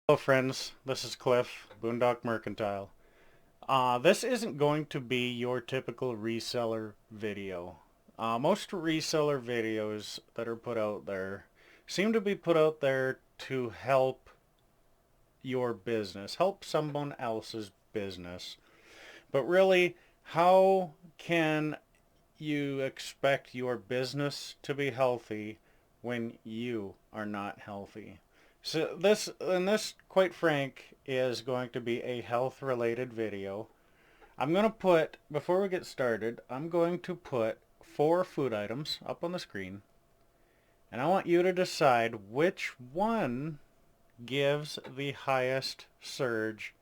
Hello friends, this is Cliff, Boondock Mercantile. This isn't going to be your typical reseller video. Most reseller videos that are put out there seem to be put out there to help your business, help someone else's business. But really, how can you expect your business to be healthy when you are not healthy? So this, quite frank, is going to be a health related video. I'm going to put, before we get started, I'm going to put 4 food items up on the screen, and I want you to decide which one gives the highest surge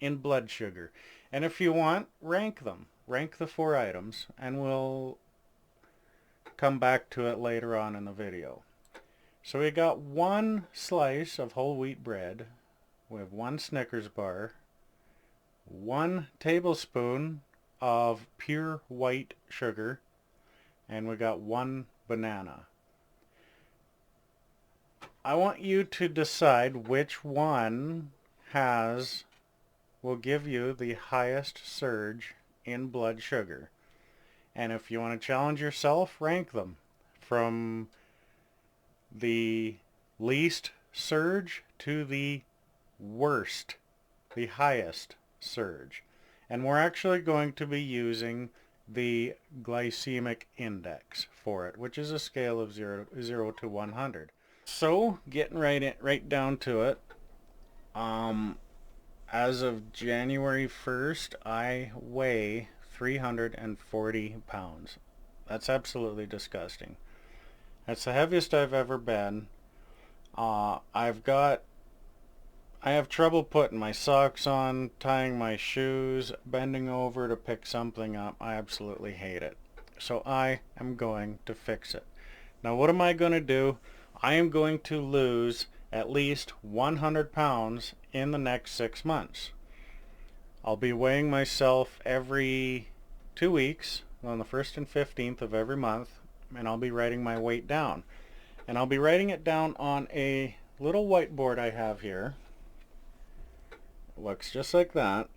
in blood sugar. And if you want, rank them. Rank the 4 items, and we'll come back to it later on in the video. So we got 1 slice of whole wheat bread. We have 1 Snickers bar, 1 tablespoon of pure white sugar, and we got 1 banana. I want you to decide which one will give you the highest surge in blood sugar. And if you want to challenge yourself, rank them from the least surge to the worst, the highest surge. And we're actually going to be using the glycemic index for it, which is a scale of 0 to 100. So, getting right down to it, as of January 1st, I weigh 340 pounds. That's absolutely disgusting. That's the heaviest I've ever been. I have trouble putting my socks on, tying my shoes, bending over to pick something up. I absolutely hate it. So I am going to fix it. Now what am I going to do? I am going to lose at least 100 pounds in the next 6 months. I'll be weighing myself every 2 weeks on the 1st and 15th of every month, and I'll be writing my weight down. And I'll be writing it down on a little whiteboard I have here. It looks just like that.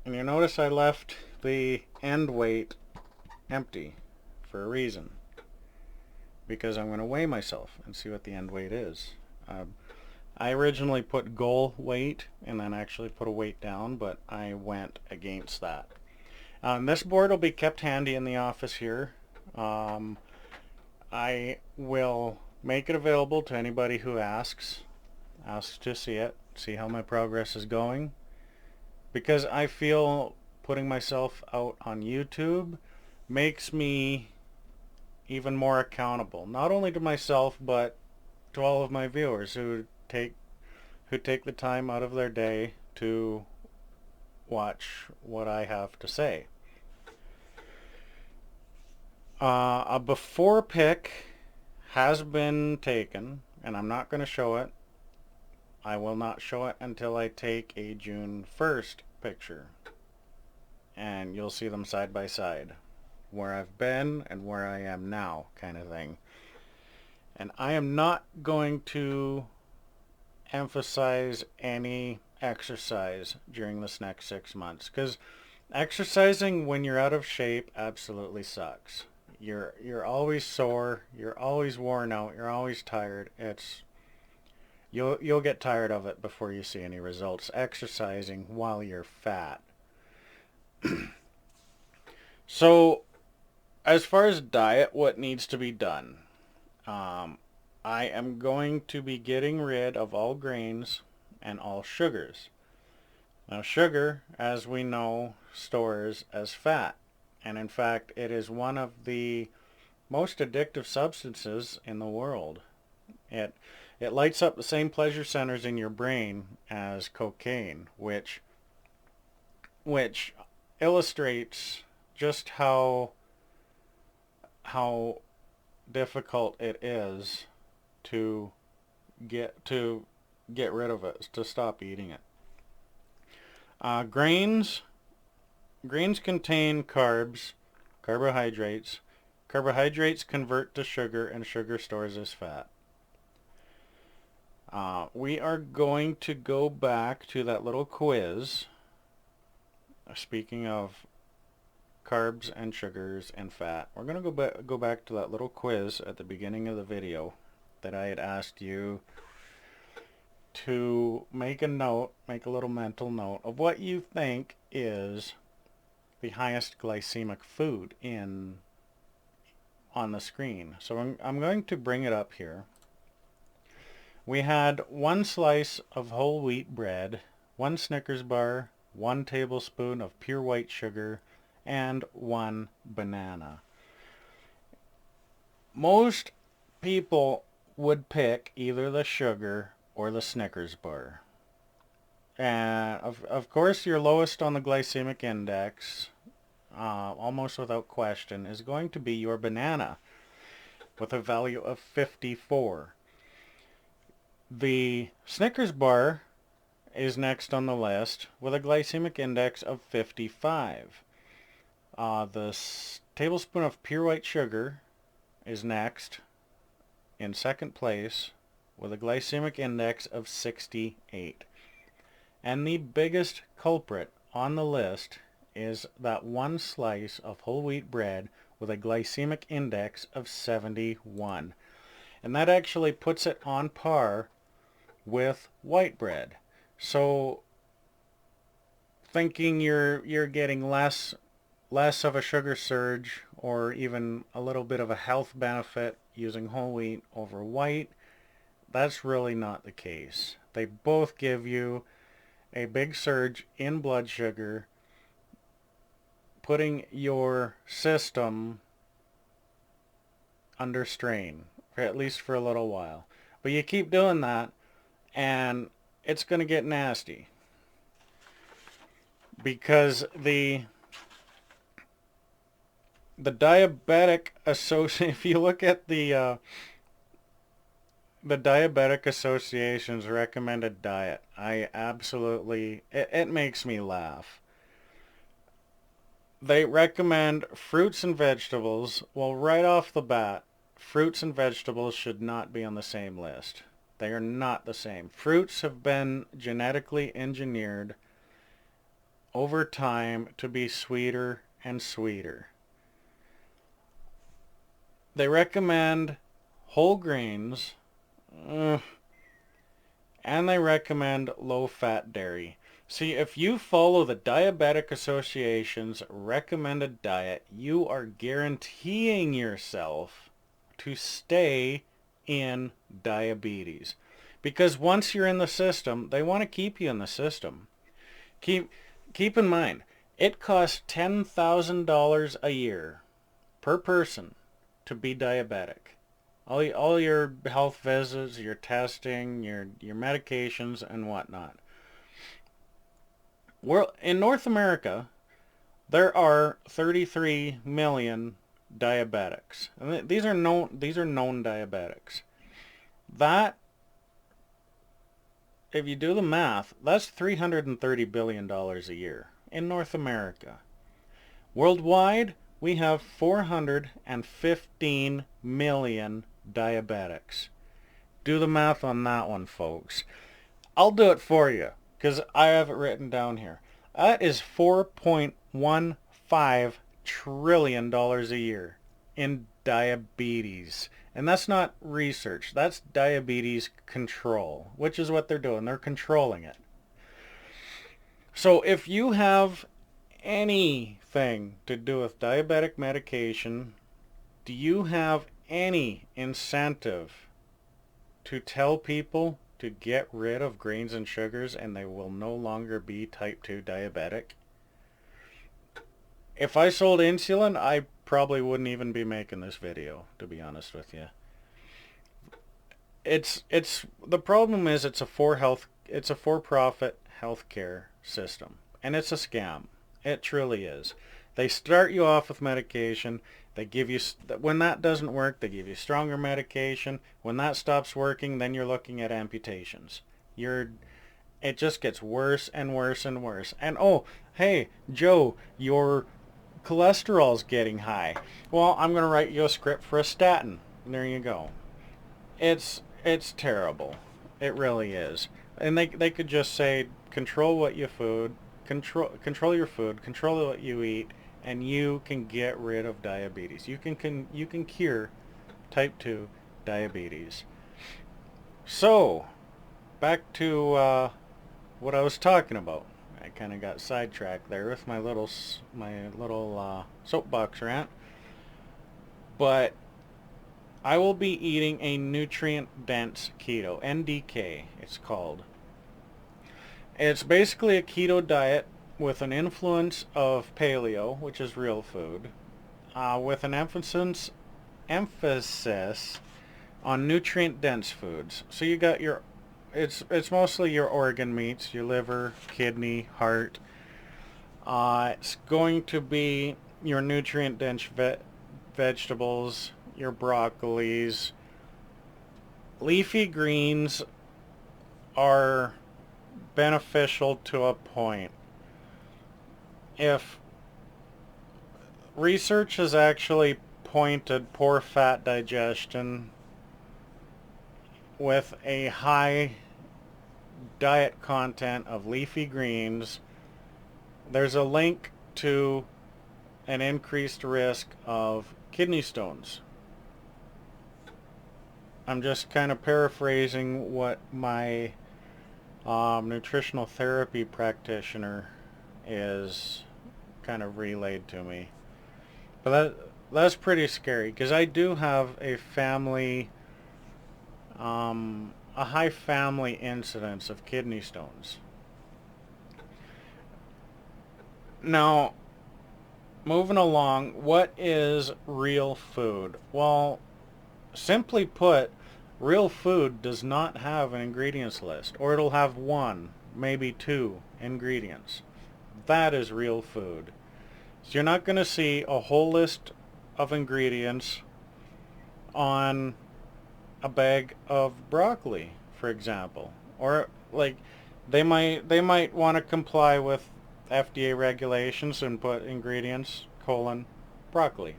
And you notice I left the end weight empty for a reason. Because I'm going to weigh myself and see what the end weight is. I originally put goal weight and then actually put a weight down, but I went against that. This board will be kept handy in the office here. I will make it available to anybody who asks to see it, see how my progress is going, because I feel putting myself out on YouTube makes me even more accountable, not only to myself but to all of my viewers who take the time out of their day to watch what I have to say. A before pic has been taken, and I'm not going to show it. I will not show it until I take a June 1st picture, and you'll see them side by side, where I've been and where I am now, kind of thing. And I am not going to emphasize any exercise during this next 6 months, because exercising when you're out of shape absolutely sucks. You're always sore, you're always worn out, you're always tired. You'll get tired of it before you see any results exercising while you're fat. So, as far as diet, what needs to be done? I am going to be getting rid of all grains and all sugars. Now, sugar, as we know, stores as fat. And in fact, it is one of the most addictive substances in the world. It lights up the same pleasure centers in your brain as cocaine, which illustrates just how difficult it is to get rid of it, to stop eating it. Grains contain carbs, carbohydrates. Carbohydrates convert to sugar, and sugar stores as fat. We are going to go back to that little quiz. Speaking of carbs and sugars and fat, we're going to go back to that little quiz at the beginning of the video that I had asked you to make a note, make a little mental note of what you think is the highest glycemic food on the screen. So I'm going to bring it up here. We had 1 slice of whole wheat bread, 1 Snickers bar, 1 tablespoon of pure white sugar, and 1 banana. Most people would pick either the sugar or the Snickers bar. And of course your lowest on the glycemic index, almost without question, is going to be your banana with a value of 54. The Snickers bar is next on the list with a glycemic index of 55. The tablespoon of pure white sugar is next in second place with a glycemic index of 68. And the biggest culprit on the list is that 1 slice of whole wheat bread with a glycemic index of 71. And that actually puts it on par with white bread. So thinking you're getting less of a sugar surge or even a little bit of a health benefit using whole wheat over white, that's really not the case. They both give you a big surge in blood sugar, putting your system under strain, at least for a little while. But you keep doing that and it's going to get nasty, because the diabetic if you look at the Diabetic Association's recommended diet, I absolutely, it makes me laugh. They recommend fruits and vegetables. Well, right off the bat, fruits and vegetables should not be on the same list. They are not the same. Fruits have been genetically engineered over time to be sweeter and sweeter. They recommend whole grains, and they recommend low-fat dairy. See, if you follow the Diabetic Association's recommended diet, you are guaranteeing yourself to stay in diabetes. Because once you're in the system, they want to keep you in the system. Keep in mind, it costs $10,000 a year per person to be diabetic. All your health visits, your testing, your medications and whatnot. In North America, there are 33 million diabetics. And these are known diabetics. That, if you do the math, that's $330 billion a year in North America. Worldwide, we have 415 million diabetics. Do the math on that one, folks. I'll do it for you, because I have it written down here. That is $4.15 trillion a year in diabetes. And that's not research. That's diabetes control, which is what they're doing. They're controlling it. So if you have anything to do with diabetic medication, do you have any incentive to tell people to get rid of grains and sugars and they will no longer be type 2 diabetic? If I sold insulin, I probably wouldn't even be making this video, to be honest with you. The problem is it's a for-profit healthcare system, and it's a scam. It truly is. They start you off with medication. They give you, when that doesn't work, they give you stronger medication. When that stops working, then you're looking at amputations. It just gets worse and worse and worse. And oh, hey, Joe, your cholesterol's getting high. Well, I'm going to write you a script for a statin. There you go. It's terrible. It really is. And they could just say control what you food, control your food, control what you eat, and you can get rid of diabetes. You can cure type 2 diabetes. So, back to what I was talking about. I kind of got sidetracked there with my little soapbox rant. But I will be eating a nutrient-dense keto, NDK it's called. It's basically a keto diet with an influence of paleo, which is real food, with an emphasis on nutrient-dense foods. So you got your, it's mostly your organ meats, your liver, kidney, heart. It's going to be your nutrient-dense vegetables, your broccolis. Leafy greens are beneficial to a point. If research has actually pointed poor fat digestion with a high diet content of leafy greens, there's a link to an increased risk of kidney stones. I'm just kind of paraphrasing what my nutritional therapy practitioner is kind of relayed to me. But that's pretty scary because I do have a family, a high family incidence of kidney stones. Now, moving along, what is real food? Well, simply put, real food does not have an ingredients list, or it'll have one, maybe two ingredients. That is real food. So you're not going to see a whole list of ingredients on a bag of broccoli, for example. Or like they might want to comply with FDA regulations and put ingredients, broccoli.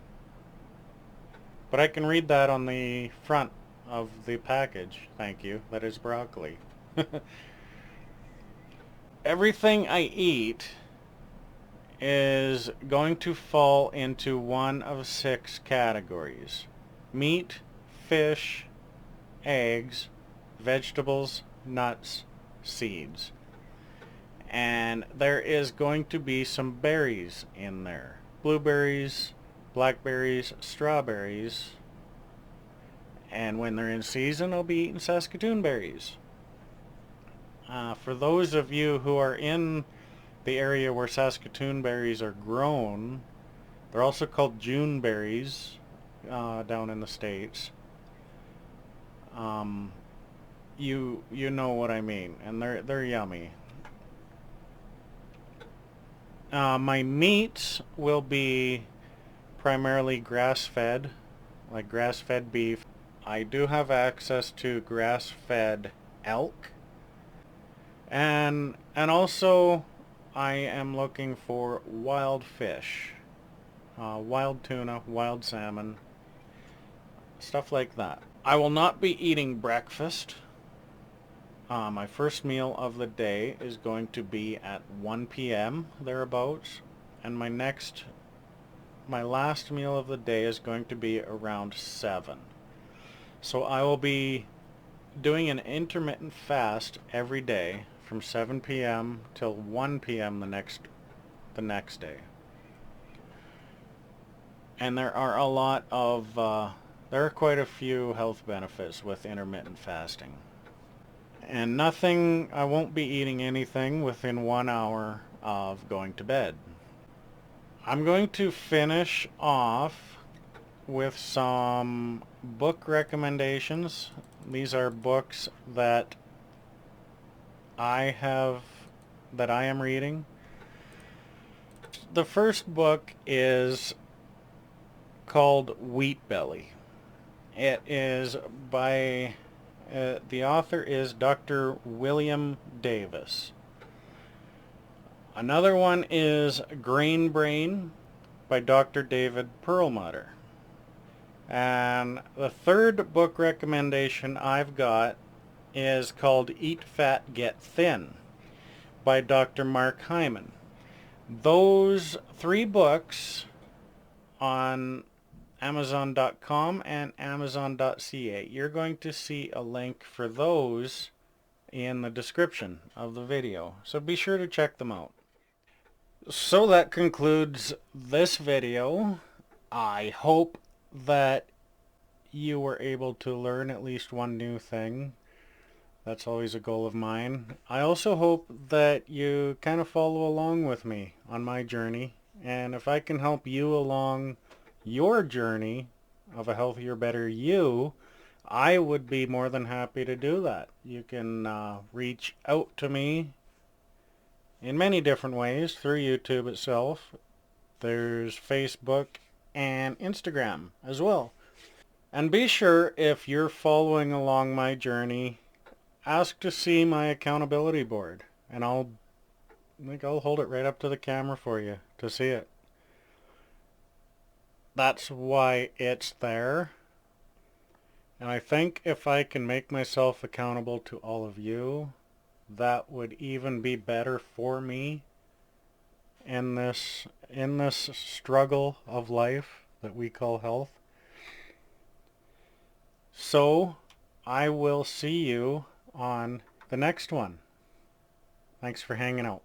But I can read that on the front of the package. Thank you. That is broccoli. Everything I eat is going to fall into one of 6 categories: meat, fish, eggs, vegetables, nuts, seeds. And there is going to be some berries in there. Blueberries, blackberries, strawberries. And when they're in season, I'll be eating Saskatoon berries. For those of you who are in the area where Saskatoon berries are grown, they're also called June berries down in the States. You know what I mean, and they're yummy. My meats will be primarily grass-fed, like grass-fed beef. I do have access to grass-fed elk, and also I am looking for wild fish, wild tuna, wild salmon, stuff like that. I will not be eating breakfast. My first meal of the day is going to be at 1 p.m. thereabouts, and my last meal of the day is going to be around 7. So I will be doing an intermittent fast every day from 7 p.m. till 1 p.m. the next day. And there are quite a few health benefits with intermittent fasting. And I won't be eating anything within 1 hour of going to bed. I'm going to finish off with some book recommendations. These are books that I am reading. The first book is called Wheat Belly. It is by the author is Dr. William Davis. Another one is Grain Brain by Dr. David Perlmutter. And the third book recommendation I've got is called Eat Fat, Get Thin by Dr. Mark Hyman. Those 3 books on Amazon.com and Amazon.ca. You're going to see a link for those in the description of the video, so be sure to check them out. So that concludes this video. I hope that you were able to learn at least one new thing. That's always a goal of mine. I also hope that you kind of follow along with me on my journey, and if I can help you along your journey of a healthier, better you, I would be more than happy to do that. You can reach out to me in many different ways through YouTube itself. There's Facebook and Instagram as well. And be sure, if you're following along my journey, ask to see my accountability board, and I'll hold it right up to the camera for you to see it. That's why it's there. And I think if I can make myself accountable to all of you, that would even be better for me in this struggle of life that we call health. So I will see you on the next one. Thanks for hanging out.